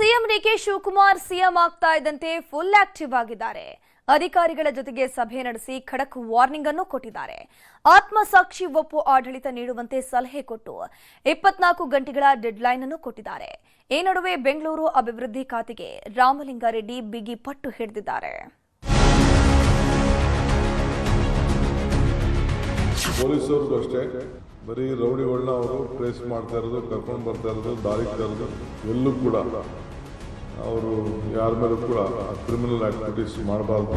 CM DK Shivakumar CM ಆಗ್ತಾ ಇದ್ದಂತೆ full active ಆಗಿದ್ದಾರೆ. ಅಧಿಕಾರಿಗಳ ಜೊತೆಗೆ ಸಭೆ ನಡೆಸಿ ಖಡಕ್ ವಾರ್ನಿಂಗ್ ಅನ್ನು ಕೊಟ್ಟಿದ್ದಾರೆ. ಆತ್ಮಸಾಕ್ಷಿ ಒಪ್ಪು ಆಡಳಿತ ನೀಡುವಂತೆ ಸಲಹೆ ಕೊಟ್ಟು 24 ಗಂಟೆಗಳ ಡೆಡ್ಲೈನ್ ಅನ್ನು ಕೊಟ್ಟಿದ್ದಾರೆ. ಈ ನಡುವೆ ಬೆಂಗಳೂರು ಅಭಿವೃದ್ಧಿ ಖಾತೆಗೆ ರಾಮಲಿಂಗಾರೆಡ್ಡಿ ಬಿಗಿ ಪಟ್ಟು ಹಿಡಿದಿದ್ದಾರೆ. ಪೊಲೀಸರು ಅಷ್ಟೇ ಬರೀ ರೌಡಿಗಳನ್ನ ಅವರು ಟ್ರೇಸ್ ಮಾಡ್ತಾ ಇರೋದು, ಕರ್ಕೊಂಡು ಬರ್ತಾ ಇರೋದು, ದಾರಿ ತರೋದು ಎಲ್ಲೂ ಕೂಡ ಅವರು ಯಾರ ಮೇಲೂ ಕೂಡ ಕ್ರಿಮಿನಲ್ ಆಕ್ಟಿವಿಟೀಸ್ ಮಾಡಬಾರ್ದು.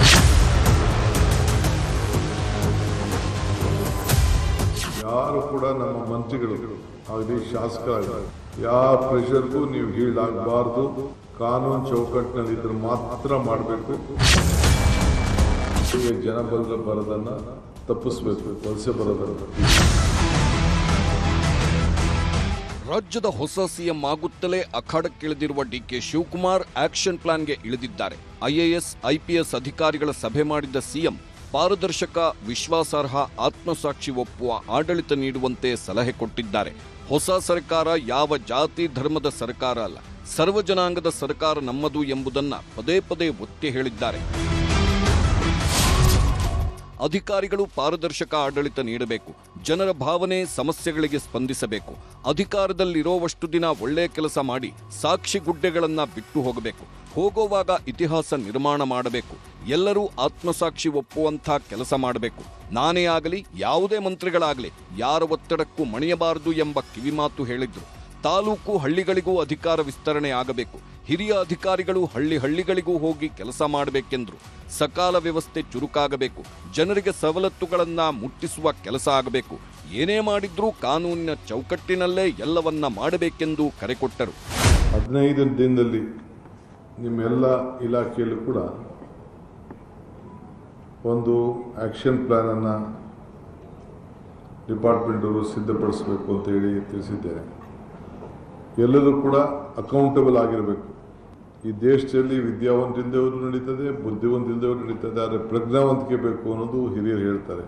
ಯಾರು ಕೂಡ ನಮ್ಮ ಮಂತ್ರಿಗಳು ಆಗಲಿ ಶಾಸಕರಾಗಲಿ ಯಾವ ಪ್ರೆಷರ್ಗೂ ನೀವು ಹೀಳಾಗಬಾರ್ದು. ಕಾನೂನು ಚೌಕಟ್ಟಿನಲ್ಲಿ ಇದ್ರೆ ಮಾತ್ರ ಮಾಡಬೇಕು. ಜನ ಬರೋದನ್ನ ತಪ್ಪಿಸಬೇಕು, ವಲಸೆ ಬರೋದನ್ನು. ರಾಜ್ಯದ ಹೊಸ ಸಿಎಂ ಆಗುತ್ತಲೇ ಅಖಾಡಕ್ಕಿಳಿದಿರುವ ಡಿಕೆ ಶಿವಕುಮಾರ್ ಆಕ್ಷನ್ ಪ್ಲಾನ್ಗೆ ಇಳಿದಿದ್ದಾರೆ. ಐಎಎಸ್, ಐಪಿಎಸ್ ಅಧಿಕಾರಿಗಳ ಸಭೆ ಮಾಡಿದ್ದ ಸಿಎಂ ಪಾರದರ್ಶಕ, ವಿಶ್ವಾಸಾರ್ಹ, ಆತ್ಮಸಾಕ್ಷಿ ಒಪ್ಪುವ ಆಡಳಿತ ನೀಡುವಂತೆ ಸಲಹೆ ಕೊಟ್ಟಿದ್ದಾರೆ. ಹೊಸ ಸರ್ಕಾರ ಯಾವ ಜಾತಿ ಧರ್ಮದ ಸರ್ಕಾರ ಅಲ್ಲ, ಸರ್ವ ಜನಾಂಗದ ಸರ್ಕಾರ ನಮ್ಮದು ಎಂಬುದನ್ನು ಪದೇ ಪದೇ ಒತ್ತಿ ಹೇಳಿದ್ದಾರೆ. ಅಧಿಕಾರಿಗಳು ಪಾರದರ್ಶಕ ಆಡಳಿತ ನೀಡಬೇಕು. ಜನರ ಭಾವನೆ, ಸಮಸ್ಯೆಗಳಿಗೆ ಸ್ಪಂದಿಸಬೇಕು. ಅಧಿಕಾರದಲ್ಲಿರೋವಷ್ಟು ದಿನ ಒಳ್ಳೆಯ ಕೆಲಸ ಮಾಡಿ ಸಾಕ್ಷಿ ಗುಡ್ಡೆಗಳನ್ನು ಬಿಟ್ಟು ಹೋಗಬೇಕು. ಹೋಗುವಾಗ ಇತಿಹಾಸ ನಿರ್ಮಾಣ ಮಾಡಬೇಕು. ಎಲ್ಲರೂ ಆತ್ಮಸಾಕ್ಷಿ ಒಪ್ಪುವಂಥ ಕೆಲಸ ಮಾಡಬೇಕು. ನಾನೇ ಆಗಲಿ, ಯಾವುದೇ ಮಂತ್ರಿಗಳಾಗಲಿ ಯಾರ ಒತ್ತಡಕ್ಕೂ ಮಣಿಯಬಾರದು ಎಂಬ ಕಿವಿಮಾತು ಹೇಳಿದ್ರು. ತಾಲೂಕು ಹಳ್ಳಿಗಳಿಗೂ ಅಧಿಕಾರ ವಿಸ್ತರಣೆ ಆಗಬೇಕು. ಹಿರಿಯ ಅಧಿಕಾರಿಗಳು ಹಳ್ಳಿಗಳಿಗೂ ಹೋಗಿ ಕೆಲಸ ಮಾಡಬೇಕೆಂದ್ರು. ಸಕಾಲ ವ್ಯವಸ್ಥೆ ಚುರುಕಾಗಬೇಕು. ಜನರಿಗೆ ಸವಲತ್ತುಗಳನ್ನು ಮುಟ್ಟಿಸುವ ಕೆಲಸ ಆಗಬೇಕು. ಏನೇ ಮಾಡಿದ್ರೂ ಕಾನೂನಿನ ಚೌಕಟ್ಟಿನಲ್ಲೇ ಎಲ್ಲವನ್ನ ಮಾಡಬೇಕೆಂದು ಕರೆ ಕೊಟ್ಟರು. 15 ದಿನದಲ್ಲಿ ನಿಮ್ಮೆಲ್ಲ ಇಲಾಖೆಯಲ್ಲೂ ಕೂಡ ಒಂದು ಆಕ್ಷನ್ ಪ್ಲಾನ್ ಅನ್ನು ಡಿಪಾರ್ಟ್ಮೆಂಟ್ ಅವರು ಸಿದ್ಧಪಡಿಸಬೇಕು ಅಂತ ಹೇಳಿ ತಿಳಿಸಿದ್ದೇನೆ. ಎಲ್ಲರೂ ಕೂಡ ಅಕೌಂಟಬಲ್ ಆಗಿರಬೇಕು. ಈ ದೇಶದಲ್ಲಿ ವಿದ್ಯಾವಂತಿಲ್ಲದವರು ನಡೀತದೆ, ಬುದ್ಧಿವಂತಿಲ್ಲದವರು ನಡೀತದೆ, ಆದರೆ ಪ್ರಜ್ಞಾವಂತಿಕೆ ಬೇಕು ಅನ್ನೋದು ಹಿರಿಯರು ಹೇಳ್ತಾರೆ.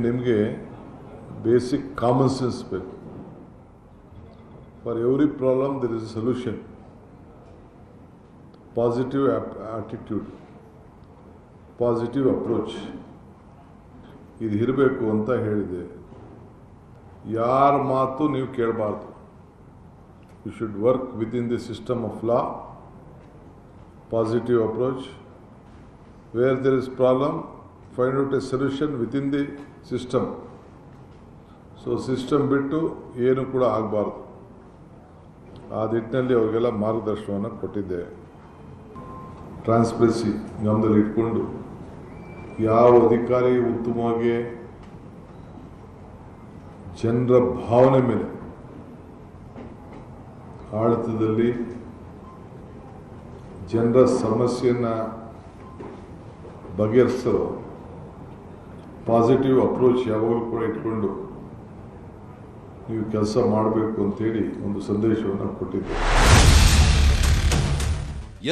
ನಿಮಗೆ ಬೇಸಿಕ್ ಕಾಮನ್ ಸೆನ್ಸ್ ಬೇಕು. For every problem there is a solution. Positive attitude, positive approach ಇದು ಇರಬೇಕು ಅಂತ ಹೇಳಿದೆ. ಯಾರ ಮಾತು ನೀವು ಕೇಳಬಾರ್ದು. You should work within the system of law, positive approach. Where there is problem, find out a solution within the system. So system ಬಿಟ್ಟು ಏನು ಕೂಡ ಆಗಬಾರ್ದು. ಆ ನಿಟ್ಟಿನಲ್ಲಿ ಅವರಿಗೆಲ್ಲ ಮಾರ್ಗದರ್ಶನವನ್ನು ಕೊಟ್ಟಿದ್ದೇವೆ. ಟ್ರಾನ್ಸ್ಪರೆನ್ಸಿ ಗಮನದಲ್ಲಿ ಇಟ್ಕೊಂಡು ಯಾವ ಅಧಿಕಾರಿ ಉತ್ತಮವಾಗಿ ಜನರ ಭಾವನೆ ಮೇಲೆ ಆಡಳಿತದಲ್ಲಿ ಜನರ ಸಮಸ್ಯೆಯನ್ನು ಬಗೆಹರಿಸಲು ಪಾಸಿಟಿವ್ ಅಪ್ರೋಚ್ ಯಾವಾಗಲೂ ಕೂಡ ಇಟ್ಕೊಂಡು ನೀವು ಕೆಲಸ ಮಾಡಬೇಕು ಅಂತೇಳಿ ಒಂದು ಸಂದೇಶವನ್ನು ಕೊಟ್ಟಿದ್ದೆ.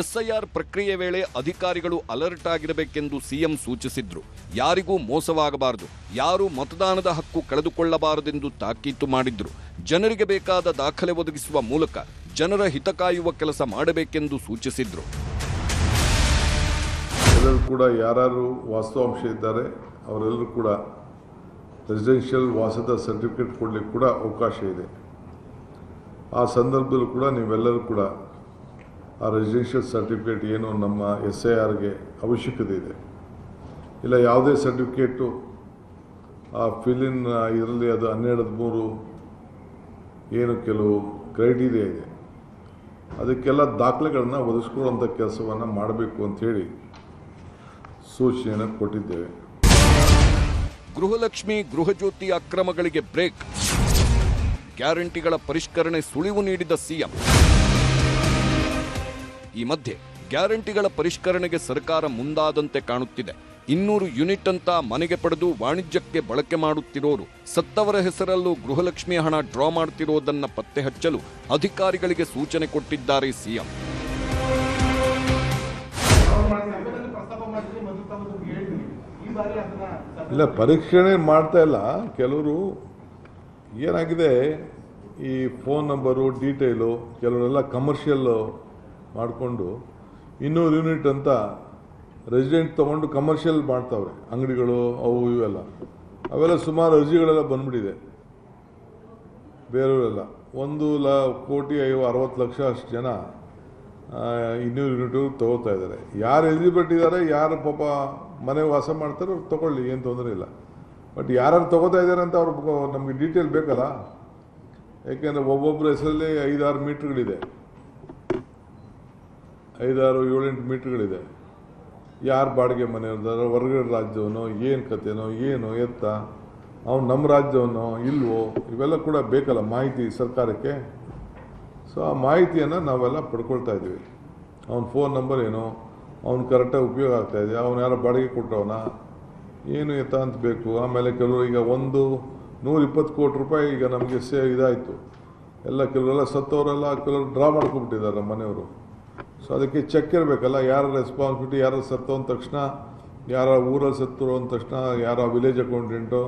ಎಸ್ಐಆರ್ ಪ್ರಕ್ರಿಯೆ ವೇಳೆ ಅಧಿಕಾರಿಗಳು ಅಲರ್ಟ್ ಆಗಿರಬೇಕೆಂದು ಸಿಎಂ ಸೂಚಿಸಿದ್ರು. ಯಾರಿಗೂ ಮೋಸವಾಗಬಾರದು, ಯಾರೂ ಮತದಾನದ ಹಕ್ಕು ಕಳೆದುಕೊಳ್ಳಬಾರದೆಂದು ತಾಕೀತು ಮಾಡಿದ್ರು. ಜನರಿಗೆ ಬೇಕಾದ ದಾಖಲೆ ಒದಗಿಸುವ ಮೂಲಕ ಜನರ ಹಿತ ಕಾಯುವ ಕೆಲಸ ಮಾಡಬೇಕೆಂದು ಸೂಚಿಸಿದ್ರು. ಎಲ್ಲರೂ ಕೂಡ ಯಾರು ವಾಸ್ತವಾಂಶ ಇದ್ದಾರೆ ಅವರೆಲ್ಲರೂ ಕೂಡ ರೆಸಿಡೆನ್ಷಿಯಲ್ ವಾಸದ ಸರ್ಟಿಫಿಕೇಟ್ ಕೊಡಲಿಕ್ಕೆ ಕೂಡ ಅವಕಾಶ ಇದೆ. ಆ ಸಂದರ್ಭದಲ್ಲೂ ಕೂಡ ನೀವೆಲ್ಲರೂ ಕೂಡ ಆ ರೆಸಿಡೆನ್ಷಿಯಲ್ ಸರ್ಟಿಫಿಕೇಟ್ ಏನು ನಮ್ಮ SIRಗೆ ಅವಶ್ಯಕತೆ ಇದೆ, ಇಲ್ಲ ಯಾವುದೇ ಸರ್ಟಿಫಿಕೇಟು ಆ ಫಿಲಿನ್ ಇದರಲ್ಲಿ ಅದು 12-13 ಏನು ಕೆಲವು ಕ್ರೈಟೀರಿಯಾ ಇದೆ, ಅದಕ್ಕೆಲ್ಲ ದಾಖಲೆಗಳನ್ನು ಒದಗಿಸ್ಕೊಳ್ಳುವಂಥ ಕೆಲಸವನ್ನು ಮಾಡಬೇಕು ಅಂಥೇಳಿ ಸೂಚನೆಯನ್ನು ಕೊಟ್ಟಿದ್ದೇವೆ. ಗೃಹಲಕ್ಷ್ಮಿ, ಗೃಹಜ್ಯೋತಿ ಅಕ್ರಮಗಳಿಗೆ ಬ್ರೇಕ್. ಗ್ಯಾರಂಟಿಗಳ ಪರಿಷ್ಕರಣೆ ಸುಳಿವು ನೀಡಿದ ಸಿಎಂ. ಈ ಮಧ್ಯೆ ಗ್ಯಾರಂಟಿಗಳ ಪರಿಷ್ಕರಣೆಗೆ ಸರ್ಕಾರ ಮುಂದಾದಂತೆ ಕಾಣುತ್ತಿದೆ. 200 ಯೂನಿಟ್ ಅಂತ ಮನೆಗೆ ಪಡೆದು ವಾಣಿಜ್ಯಕ್ಕೆ ಬಳಕೆ ಮಾಡುತ್ತಿರೋರು, ಸತ್ತವರ ಹೆಸರಲ್ಲೂ ಗೃಹಲಕ್ಷ್ಮಿ ಹಣ ಡ್ರಾ ಮಾಡುತ್ತಿರೋದನ್ನ ಪತ್ತೆ ಹಚ್ಚಲು ಅಧಿಕಾರಿಗಳಿಗೆ ಸೂಚನೆ ಕೊಟ್ಟಿದ್ದಾರೆ ಸಿಎಂ. ಇಲ್ಲ, ಪರೀಕ್ಷಣೆ ಮಾಡ್ತಾ ಇಲ್ಲ. ಕೆಲವರು ಏನಾಗಿದೆ, ಈ ಫೋನ್ ನಂಬರು ಡೀಟೇಲು ಕೆಲವರೆಲ್ಲ ಕಮರ್ಷಿಯಲ್ ಮಾಡಿಕೊಂಡು 200 ಯೂನಿಟ್ ಅಂತ ರೆಸಿಡೆಂಟ್ ತೊಗೊಂಡು ಕಮರ್ಷಿಯಲ್ ಮಾಡ್ತಾವ್ರೆ ಅಂಗಡಿಗಳು ಅವು ಇವೆಲ್ಲ. ಅವೆಲ್ಲ ಸುಮಾರು ಅರ್ಜಿಗಳೆಲ್ಲ ಬಂದ್ಬಿಟ್ಟಿದೆ ಬೇರೆಯವರೆಲ್ಲ. 1,60,00,000 ಅಷ್ಟು ಜನ 200 ಯೂನಿಟು ತೊಗೋತಾ ಇದ್ದಾರೆ. ಯಾರು ಎಲಿಜಿಬಿಲಿಟಿ ಇದ್ದಾರೆ, ಯಾರು ಪಾಪ ಮನೆ ವಾಸ ಮಾಡ್ತಾರೆ ಅವ್ರು ತೊಗೊಳ್ಳಿ, ಏನು ತೊಂದರೆ ಇಲ್ಲ. ಬಟ್ ಯಾರು ತೊಗೋತಾ ಇದ್ದಾರೆ ಅಂತ ಅವ್ರು ನಮಗೆ ಡೀಟೇಲ್ ಬೇಕಲ್ಲ. ಯಾಕೆಂದರೆ ಒಬ್ಬೊಬ್ಬರ ಹೆಸರಲ್ಲಿ 5-6 ಮೀಟ್ರ್ಗಳಿದೆ, 5-6-7-8 ಮೀಟ್ರ್ಗಳಿದೆ. ಯಾರು ಬಾಡಿಗೆ ಮನೆಯವ್ರದಾರ, ಹೊರಗಡೆ ರಾಜ್ಯವನೋ, ಏನು ಕತೆನೋ, ಏನು ಎತ್ತ, ಅವ್ನು ನಮ್ಮ ರಾಜ್ಯವನೋ ಇಲ್ವೋ, ಇವೆಲ್ಲ ಕೂಡ ಬೇಕಲ್ಲ ಮಾಹಿತಿ ಸರ್ಕಾರಕ್ಕೆ. ಸೊ ಆ ಮಾಹಿತಿಯನ್ನು ನಾವೆಲ್ಲ ಪಡ್ಕೊಳ್ತಾ ಇದ್ದೀವಿ. ಅವ್ನ ಫೋನ್ ನಂಬರ್ ಏನೋ, ಅವ್ನು ಕರೆಕ್ಟಾಗಿ ಉಪಯೋಗ ಆಗ್ತಾಯಿದೆ, ಅವ್ನು ಯಾರೋ ಬಾಡಿಗೆ ಕೊಟ್ಟವನ, ಏನು ಎತ್ತ ಅಂತ ಬೇಕು. ಆಮೇಲೆ ಕೆಲವರು ಈಗ 120 ಕೋಟಿ ರೂಪಾಯಿ ಈಗ ನಮಗೆ ಇದಾಯಿತು ಎಲ್ಲ. ಕೆಲವರೆಲ್ಲ ಸತ್ತವರೆಲ್ಲ ಕೆಲವರು ಡ್ರಾ ಮಾಡ್ಕೊಂಡ್ಬಿಟ್ಟಿದ್ದಾರೆ ನಮ್ಮ ಮನೆಯವರು. ಸೊ ಅದಕ್ಕೆ ಚೆಕ್ ಇರಬೇಕಲ್ಲ, ಯಾರ ರೆಸ್ಪಾನ್ಸಿಬಿಲಿಟಿ, ಯಾರು ಸತ್ತೋ ಅಂದ ತಕ್ಷಣ, ಯಾರ ಊರಲ್ಲಿ ಸತ್ತರೋ ಅಂದ ತಕ್ಷಣ, ಯಾರ ವಿಲೇಜ್ ಅಕೌಂಟೆಂಟೋ,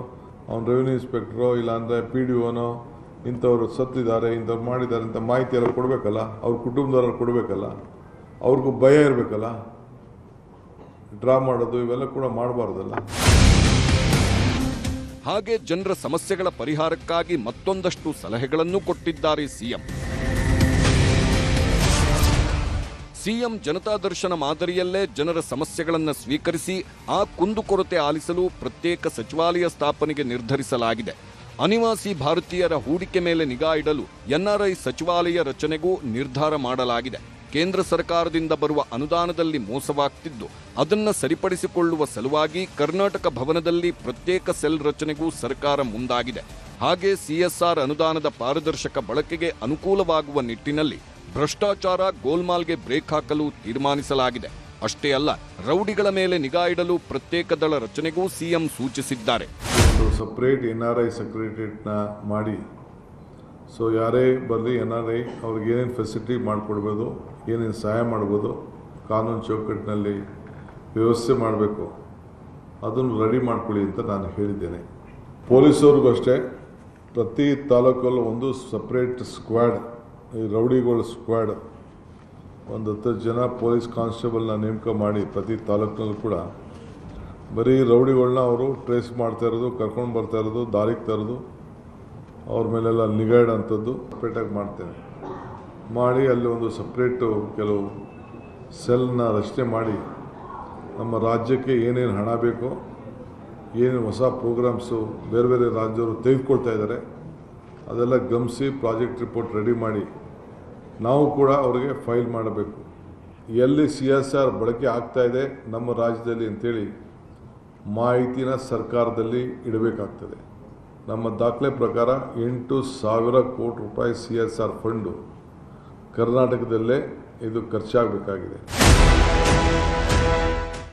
ಅವ್ನು ರೆವಿನ್ಯೂ ಇನ್ಸ್ಪೆಕ್ಟ್ರೋ, ಇಲ್ಲಾಂದರೆ PDOನೋ ಇಂಥವ್ರು ಸತ್ತಿದ್ದಾರೆ, ಇಂಥವ್ರು ಮಾಡಿದ್ದಾರೆ ಅಂತ ಮಾಹಿತಿ ಎಲ್ಲ ಕೊಡಬೇಕಲ್ಲ. ಅವ್ರ ಕುಟುಂಬದವ್ರು ಕೊಡಬೇಕಲ್ಲ, ಅವ್ರಿಗೂ ಭಯ ಇರಬೇಕಲ್ಲ. ಡ್ರಾ ಮಾಡೋದು ಇವೆಲ್ಲ ಕೂಡ ಮಾಡಬಾರ್ದಲ್ಲ. ಹಾಗೆ ಜನರ ಸಮಸ್ಯೆಗಳ ಪರಿಹಾರಕ್ಕಾಗಿ ಮತ್ತೊಂದಷ್ಟು ಸಲಹೆಗಳನ್ನು ಕೊಟ್ಟಿದ್ದಾರೆ ಸಿಎಂ ಜನತಾ ದರ್ಶನ ಮಾದರಿಯಲ್ಲೇ ಜನರ ಸಮಸ್ಯೆಗಳನ್ನು ಸ್ವೀಕರಿಸಿ ಆ ಕುಂದುಕೊರತೆ ಆಲಿಸಲು ಪ್ರತ್ಯೇಕ ಸಚಿವಾಲಯ ಸ್ಥಾಪನೆಗೆ ನಿರ್ಧರಿಸಲಾಗಿದೆ. ಅನಿವಾಸಿ ಭಾರತೀಯರ ಹೂಡಿಕೆ ಮೇಲೆ ನಿಗಾ ಇಡಲು NRI ಸಚಿವಾಲಯ ರಚನೆಗೂ ನಿರ್ಧಾರ ಮಾಡಲಾಗಿದೆ. ಕೇಂದ್ರ ಸರ್ಕಾರದಿಂದ ಬರುವ ಅನುದಾನದಲ್ಲಿ ಮೋಸವಾಗ್ತಿದ್ದು ಅದನ್ನು ಸರಿಪಡಿಸಿಕೊಳ್ಳುವ ಸಲುವಾಗಿ ಕರ್ನಾಟಕ ಭವನದಲ್ಲಿ ಪ್ರತ್ಯೇಕ ಸೆಲ್ ರಚನೆಗೂ ಸರ್ಕಾರ ಮುಂದಾಗಿದೆ. ಹಾಗೆ CSR ಅನುದಾನದ ಪಾರದರ್ಶಕ ಬಳಕೆಗೆ ಅನುಕೂಲವಾಗುವ ನಿಟ್ಟಿನಲ್ಲಿ ಭ್ರಷ್ಟಾಚಾರ ಗೋಲ್ಮಾಲ್ಗೆ ಬ್ರೇಕ್ ಹಾಕಲು ತೀರ್ಮಾನಿಸಲಾಗಿದೆ. ಅಷ್ಟೇ ಅಲ್ಲ, ರೌಡಿಗಳ ಮೇಲೆ ನಿಗಾ ಇಡಲು ಪ್ರತ್ಯೇಕ ದಳ ರಚನೆಗೂ ಸಿಎಂ ಸೂಚಿಸಿದ್ದಾರೆ. ಒಂದು ಸಪ್ರೇಟ್ NRI ಸೆಕ್ರೆಟರಿಯೇಟ್ನ ಮಾಡಿ, ಸೊ ಯಾರೇ ಬರಲಿ NRI ಅವ್ರಿಗೆ ಏನೇನು ಫೆಸಿಲಿಟಿ ಮಾಡಿಕೊಡ್ಬೋದು, ಏನೇನು ಸಹಾಯ ಮಾಡ್ಬೋದು, ಕಾನೂನು ಚೌಕಟ್ಟಿನಲ್ಲಿ ವ್ಯವಸ್ಥೆ ಮಾಡಬೇಕು, ಅದನ್ನು ರೆಡಿ ಮಾಡ್ಕೊಳ್ಳಿ ಅಂತ ನಾನು ಹೇಳಿದ್ದೇನೆ. ಪೊಲೀಸವ್ರಿಗೂ ಅಷ್ಟೇ ಪ್ರತಿ ತಾಲೂಕಲ್ಲೂ ಒಂದು ಸಪ್ರೇಟ್ ಸ್ಕ್ವಾಡ್, ಈ ರೌಡಿಗಳ ಸ್ಕ್ವಾಡ್, ಒಂದು 10 ಜನ ಪೊಲೀಸ್ ಕಾನ್ಸ್ಟೇಬಲ್ನ ನೇಮಕ ಮಾಡಿ ಪ್ರತಿ ತಾಲೂಕಿನಲ್ಲೂ ಕೂಡ ಬರೀ ರೌಡಿಗಳನ್ನ ಅವರು ಟ್ರೇಸ್ ಮಾಡ್ತಾ ಇರೋದು, ಕರ್ಕೊಂಡು ಬರ್ತಾ ಇರೋದು, ದಾರಿಗೆ ತರೋದು, ಅವ್ರ ಮೇಲೆಲ್ಲ ನಿಗಾ ಇಡೋಂಥದ್ದು ಸಪ್ರೇಟಾಗಿ ಮಾಡ್ತೇನೆ. ಮಾಡಿ ಅಲ್ಲಿ ಒಂದು ಸಪ್ರೇಟು ಕೆಲವು ಸೆಲ್ನ ರಚನೆ ಮಾಡಿ ನಮ್ಮ ರಾಜ್ಯಕ್ಕೆ ಏನೇನು ಹಣ ಬೇಕೋ, ಏನೇನು ಹೊಸ ಪ್ರೋಗ್ರಾಮ್ಸು ಬೇರೆ ಬೇರೆ ರಾಜ್ಯವರು ತೆಗೆದುಕೊಳ್ತಾ ಇದ್ದಾರೆ ಅದೆಲ್ಲ ಗಮನಿಸಿ ಪ್ರಾಜೆಕ್ಟ್ ರಿಪೋರ್ಟ್ ರೆಡಿ ಮಾಡಿ ನಾವು ಕೂಡ ಅವರಿಗೆ ಫೈಲ್ ಮಾಡಬೇಕು. ಎಲ್ಲಿ CSR ಬಳಕೆ ಆಗ್ತಾಯಿದೆ ನಮ್ಮ ರಾಜ್ಯದಲ್ಲಿ ಅಂತೇಳಿ ಮಾಹಿತಿನ ಸರ್ಕಾರದಲ್ಲಿ ಇಡಬೇಕಾಗ್ತದೆ. ನಮ್ಮ ದಾಖಲೆ ಪ್ರಕಾರ 8,000 ಕೋಟಿ ರೂಪಾಯಿ CSR ಫಂಡು ಕರ್ನಾಟಕದಲ್ಲೇ ಇದು ಖರ್ಚಾಗಬೇಕಾಗಿದೆ.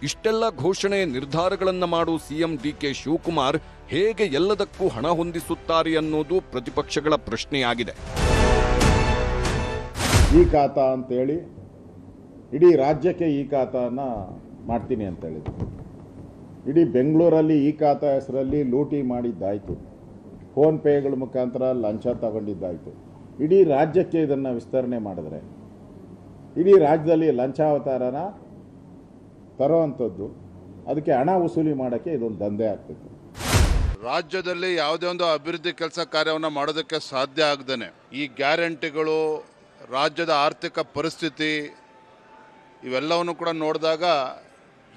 ಇಷ್ಟೆಲ್ಲ ಘೋಷಣೆ ನಿರ್ಧಾರಗಳನ್ನು ಮಾಡು ಸಿಎಂ DK ಶಿವಕುಮಾರ್ ಹೇಗೆ ಎಲ್ಲದಕ್ಕೂ ಹಣ ಹೊಂದಿಸುತ್ತಾರೆ ಅನ್ನೋದು ಪ್ರತಿಪಕ್ಷಗಳ ಪ್ರಶ್ನೆಯಾಗಿದೆ. ಈ ಖಾತಾ ಅಂತೇಳಿ ಇಡೀ ರಾಜ್ಯಕ್ಕೆ ಈ ಖಾತಾನ ಮಾಡ್ತೀನಿ ಅಂತ ಹೇಳಿದ್ರು. ಇಡೀ ಬೆಂಗಳೂರಲ್ಲಿ ಈ ಖಾತಾ ಹೆಸರಲ್ಲಿ ಲೂಟಿ ಮಾಡಿದ್ದಾಯಿತು, ಫೋನ್ಪೇಗಳ ಮುಖಾಂತರ ಲಂಚ ತಗೊಂಡಿದ್ದಾಯಿತು. ಇಡೀ ರಾಜ್ಯಕ್ಕೆ ಇದನ್ನು ವಿಸ್ತರಣೆ ಮಾಡಿದ್ರೆ ಇಡೀ ರಾಜ್ಯದಲ್ಲಿ ಲಂಚಾವತಾರನ ತರೋವಂಥದ್ದು, ಅದಕ್ಕೆ ಹಣ ವಸೂಲಿ ಮಾಡೋಕ್ಕೆ ಇದೊಂದು ದಂಧೆ ಆಗ್ತಿತ್ತು. ರಾಜ್ಯದಲ್ಲಿ ಯಾವುದೇ ಒಂದು ಅಭಿವೃದ್ಧಿ ಕೆಲಸ ಕಾರ್ಯವನ್ನು ಮಾಡೋದಕ್ಕೆ ಸಾಧ್ಯ ಆಗದೇನೆ ಈ ಗ್ಯಾರಂಟಿಗಳು, ರಾಜ್ಯದ ಆರ್ಥಿಕ ಪರಿಸ್ಥಿತಿ ಇವೆಲ್ಲವನ್ನು ಕೂಡ ನೋಡಿದಾಗ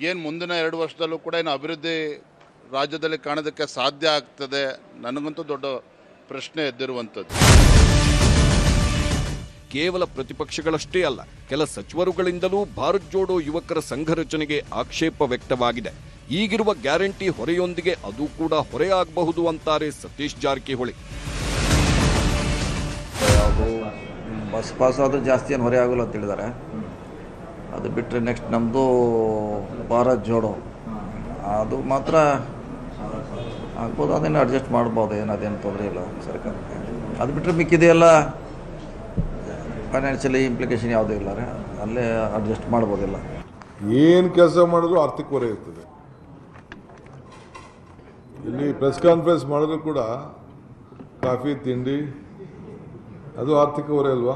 ಏನು ಮುಂದಿನ 2 ವರ್ಷದಲ್ಲೂ ಕೂಡ ಏನು ಅಭಿವೃದ್ಧಿ ರಾಜ್ಯದಲ್ಲಿ ಕಾಣೋದಕ್ಕೆ ಸಾಧ್ಯ ಆಗ್ತದೆ, ನನಗಂತೂ ದೊಡ್ಡ ಪ್ರಶ್ನೆ ಎದ್ದಿರುವಂಥದ್ದು. ಕೇವಲ ಪ್ರತಿಪಕ್ಷಗಳಷ್ಟೇ ಅಲ್ಲ, ಕೆಲ ಸಚಿವರುಗಳಿಂದಲೂ ಭಾರತ್ ಜೋಡೋ ಯುವಕರ ಸಂಘ ರಚನೆಗೆ ಆಕ್ಷೇಪ ವ್ಯಕ್ತವಾಗಿದೆ. ಈಗಿರುವ ಗ್ಯಾರಂಟಿ ಹೊರೆಯೊಂದಿಗೆ ಅದು ಕೂಡ ಹೊರೆಯಾಗಬಹುದು ಅಂತಾರೆ ಸತೀಶ್ ಜಾರಕಿಹೊಳಿ. ಬಸ್ ಪಾಸ್ ಆದರೂ ಜಾಸ್ತಿ ಏನು ಹೊರೆ ಆಗೋಲ್ಲ ಅಂತ ಹೇಳಿದ್ದಾರೆ. ಅದು ಬಿಟ್ಟರೆ ನೆಕ್ಸ್ಟ್ ನಮ್ಮದು ಭಾರತ್ ಜೋಡೋ ಅದು ಮಾತ್ರ ಆಗ್ಬೋದು, ಅದನ್ನು ಅಡ್ಜಸ್ಟ್ ಮಾಡ್ಬೋದು, ಅದೇನು ತೊಂದರೆ ಇಲ್ಲ ಸರ್ಕಾರಕ್ಕೆ. ಅದು ಬಿಟ್ಟರೆ ಮಿಕ್ಕಿದೆಯಲ್ಲ ಫೈನಾನ್ಷಿಯಲಿ ಇಂಪ್ಲಿಕೇಶನ್ ಯಾವುದೂ ಇಲ್ಲ, ಅಲ್ಲೇ ಅಡ್ಜಸ್ಟ್ ಮಾಡ್ಬೋದಿಲ್ಲ. ಏನು ಕೆಲಸ ಮಾಡಿದ್ರು ಆರ್ಥಿಕ ಹೊರೆ ಇರ್ತದೆ. ಇಲ್ಲಿ ಪ್ರೆಸ್ ಕಾನ್ಫರೆನ್ಸ್ ಮಾಡಿದ್ರು ಕೂಡ ಕಾಫಿ ತಿಂಡಿ ಅದು ಆರ್ಥಿಕ ಹೊರೆ ಅಲ್ವಾ?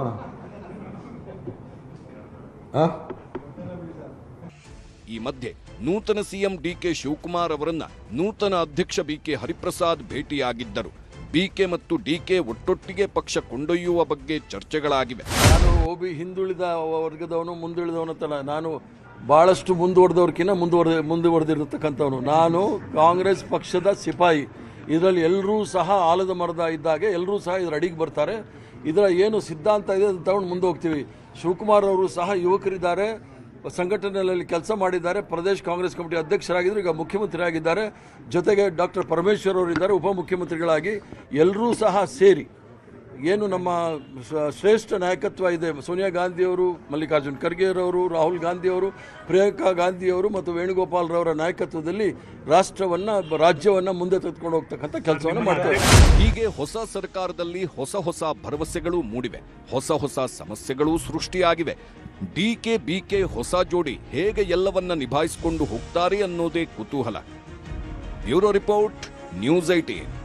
ಈ ಮಧ್ಯೆ ನೂತನ ಸಿಎಂ ಡಿಕೆ ಶಿವಕುಮಾರ್ ಅವರನ್ನ ನೂತನ ಅಧ್ಯಕ್ಷ ಬಿಕೆ ಹರಿಪ್ರಸಾದ್ ಭೇಟಿಯಾಗಿದ್ದರು. ಬಿಕೆ ಮತ್ತು ಡಿಕೆ ಒಟ್ಟೊಟ್ಟಿಗೆ ಪಕ್ಷ ಕೊಂಡೊಯ್ಯುವ ಬಗ್ಗೆ ಚರ್ಚೆಗಳಾಗಿವೆ. ನಾನು ಒಬಿ ಹಿಂದುಳಿದ ವರ್ಗದವನು, ಮುಂದುಳಿದವನಂತಲ್ಲ, ನಾನು ಭಾಳಷ್ಟು ಮುಂದುವರೆದವ್ರಕ್ಕಿಂತ ಮುಂದುವರೆದಿರತಕ್ಕಂಥವನು. ನಾನು ಕಾಂಗ್ರೆಸ್ ಪಕ್ಷದ ಸಿಪಾಯಿ. ಇದರಲ್ಲಿ ಎಲ್ಲರೂ ಸಹ ಆಲದ ಮರದ ಇದ್ದಾಗೆ ಎಲ್ಲರೂ ಸಹ ಇದರ ಅಡಿಗೆ ಬರ್ತಾರೆ. ಇದರ ಏನು ಸಿದ್ಧಾಂತ ಇದೆ ಅದನ್ನು ತಗೊಂಡು ಮುಂದೆ ಹೋಗ್ತೀವಿ. ಶಿವಕುಮಾರ್ ಅವರು ಸಹ ಯುವಕರಿದ್ದಾರೆ, ಸಂಘಟನೆಯಲ್ಲಿ ಕೆಲಸ ಮಾಡಿದ್ದಾರೆ, ಪ್ರದೇಶ ಕಾಂಗ್ರೆಸ್ ಕಮಿಟಿ ಅಧ್ಯಕ್ಷರಾಗಿದ್ದರು, ಈಗ ಮುಖ್ಯಮಂತ್ರಿ ಆಗಿದ್ದಾರೆ. ಜೊತೆಗೆ ಡಾಕ್ಟರ್ ಪರಮೇಶ್ವರ್ ಅವರು ಇದ್ದಾರೆ ಉಪಮುಖ್ಯಮಂತ್ರಿಗಳಾಗಿ. ಎಲ್ಲರೂ ಸಹ ಸೇರಿ ಏನು ನಮ್ಮ ಶ್ರೇಷ್ಠ ನಾಯಕತ್ವ ಇದೆ, ಸೋನಿಯಾ ಗಾಂಧಿಯವರು, ಮಲ್ಲಿಕಾರ್ಜುನ್ ಖರ್ಗೆರವರು, ರಾಹುಲ್ ಗಾಂಧಿಯವರು, ಪ್ರಿಯಾಂಕಾ ಗಾಂಧಿಯವರು ಮತ್ತು ವೇಣುಗೋಪಾಲ್ರವರ ನಾಯಕತ್ವದಲ್ಲಿ ರಾಜ್ಯವನ್ನು ಮುಂದೆ ತೆಗೆದುಕೊಂಡು ಹೋಗ್ತಕ್ಕಂಥ ಕೆಲಸವನ್ನು ಮಾಡ್ತಾರೆ. ಹೀಗೆ ಹೊಸ ಸರ್ಕಾರದಲ್ಲಿ ಹೊಸ ಭರವಸೆಗಳು ಮೂಡಿವೆ, ಹೊಸ ಸಮಸ್ಯೆಗಳು ಸೃಷ್ಟಿಯಾಗಿವೆ. ಡಿಕೆ ಬಿಕೆ ಹೊಸ ಜೋಡಿ ಹೇಗೆ ಎಲ್ಲವನ್ನ ನಿಭಾಯಿಸಿಕೊಂಡು ಹೋಗ್ತಾರೆ ಅನ್ನೋದೇ ಕುತೂಹಲ. Bureau report, news 18.